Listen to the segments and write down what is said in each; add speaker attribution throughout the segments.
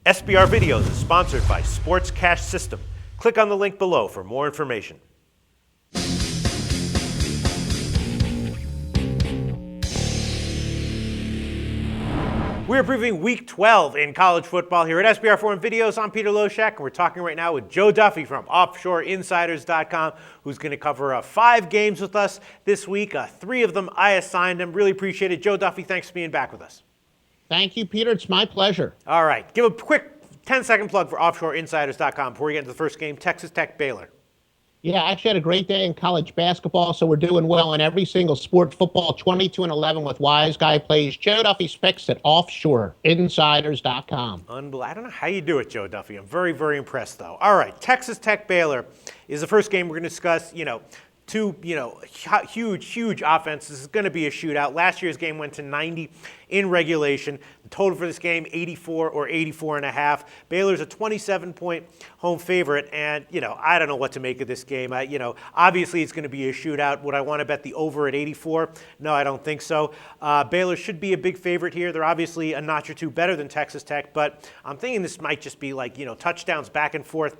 Speaker 1: SBR Videos is sponsored by Sports Cash System. Click on the link below for more information. We're previewing Week 12 in college football here at SBR Forum Videos. I'm Peter Loshak, and we're talking right now with Joe Duffy from OffshoreInsiders.com, who's going to cover 5 games with us this week. 3 of them I assigned him. Really appreciate it. Joe Duffy, thanks for being back with us.
Speaker 2: Thank you, Peter. It's my pleasure.
Speaker 1: All right. Give a quick 10-second plug for OffshoreInsiders.com before we get into the first game, Texas Tech Baylor.
Speaker 2: Yeah, I actually had a great day in college basketball, so we're doing well in every single sport. Football 22-11 with Wise Guy plays. Joe Duffy's picks at OffshoreInsiders.com.
Speaker 1: Unbelievable. I don't know how you do it, Joe Duffy. I'm very, very impressed, though. All right, Texas Tech Baylor is the first game we're going to discuss. Two huge offenses. This is going to be a shootout. Last year's game went to 90 in regulation. The total for this game, 84 or 84.5. Baylor's a 27-point home favorite, and I don't know what to make of this game. Obviously it's going to be a shootout. Would I want to bet the over at 84? No, I don't think so. Baylor should be a big favorite here. They're obviously a notch or two better than Texas Tech, but I'm thinking this might just be like touchdowns back and forth.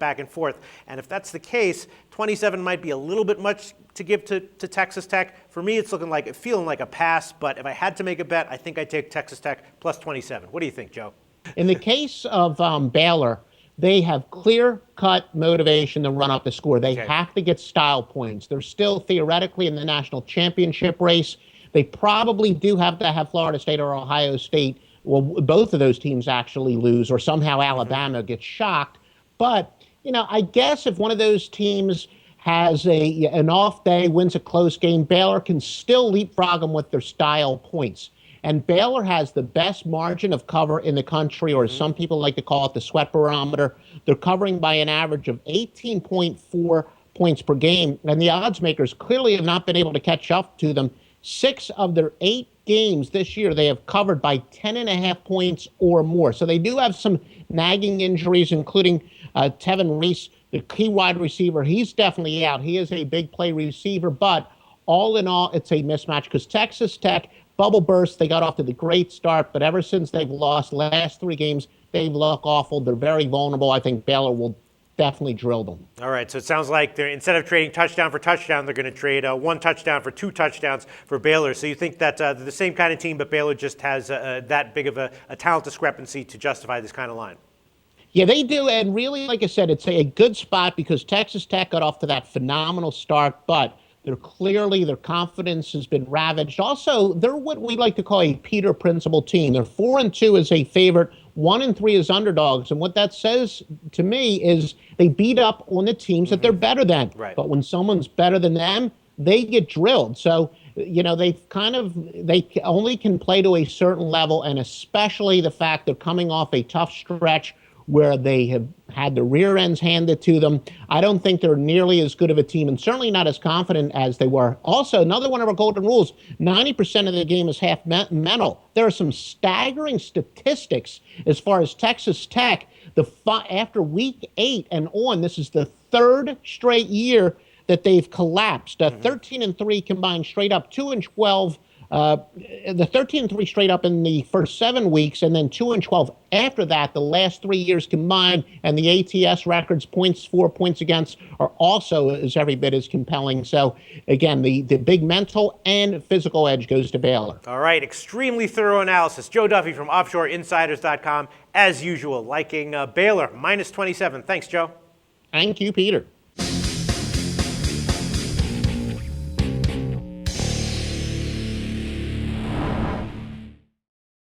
Speaker 1: And if that's the case, 27 might be a little bit much to give to Texas Tech. For me, it's feeling like a pass, but if I had to make a bet, I think I'd take Texas Tech plus 27. What do you think, Joe?
Speaker 2: In the case of Baylor, they have clear-cut motivation to run up the score. They have to get style points. They're still theoretically in the national championship race. They probably do have to have Florida State or Ohio State. Well, both of those teams actually lose, or somehow Alabama gets shocked. But, I guess if one of those teams has an off day, wins a close game, Baylor can still leapfrog them with their style points. And Baylor has the best margin of cover in the country, or as some people like to call it, the sweat barometer. They're covering by an average of 18.4 points per game, and the odds makers clearly have not been able to catch up to them. 6 of their 8 games this year, they have covered by 10.5 points or more. So they do have some nagging injuries, including Tevin Reese, the key wide receiver. He's definitely out. He is a big play receiver, but all in all, it's a mismatch because Texas Tech, bubble burst, they got off to the great start, but ever since they've lost last 3 games, they've looked awful. They're very vulnerable. I think Baylor will definitely drill them.
Speaker 1: All right, so it sounds like instead of trading touchdown for touchdown, they're going to trade 1 touchdown for 2 touchdowns for Baylor. So you think that they're the same kind of team, but Baylor just has that big of a talent discrepancy to justify this kind of line?
Speaker 2: Yeah, they do, and really, like I said, it's a good spot because Texas Tech got off to that phenomenal start, but their confidence has been ravaged. Also, they're what we like to call a Peter Principle team. They're 4-2 as a favorite, 1-3 as underdogs, and what that says to me is they beat up on the teams that they're better than.
Speaker 1: Right.
Speaker 2: But when someone's better than them, they get drilled. So, they only can play to a certain level, and especially the fact they're coming off a tough stretch where they have had the rear ends handed to them. I don't think they're nearly as good of a team and certainly not as confident as they were. Also, another one of our golden rules, 90% of the game is half mental. There are some staggering statistics as far as Texas Tech. After week 8 and on, this is the 3rd straight year that they've collapsed. 13-3 combined straight up, 2-12. The 13-3 straight up in the first 7 weeks, and then 2-12 after that, the last 3 years combined, and the ATS records, points for, points against, are also as every bit as compelling. So, again, the big mental and physical edge goes to Baylor.
Speaker 1: All right, extremely thorough analysis. Joe Duffy from OffshoreInsiders.com, as usual, liking Baylor, minus 27. Thanks, Joe.
Speaker 2: Thank you, Peter.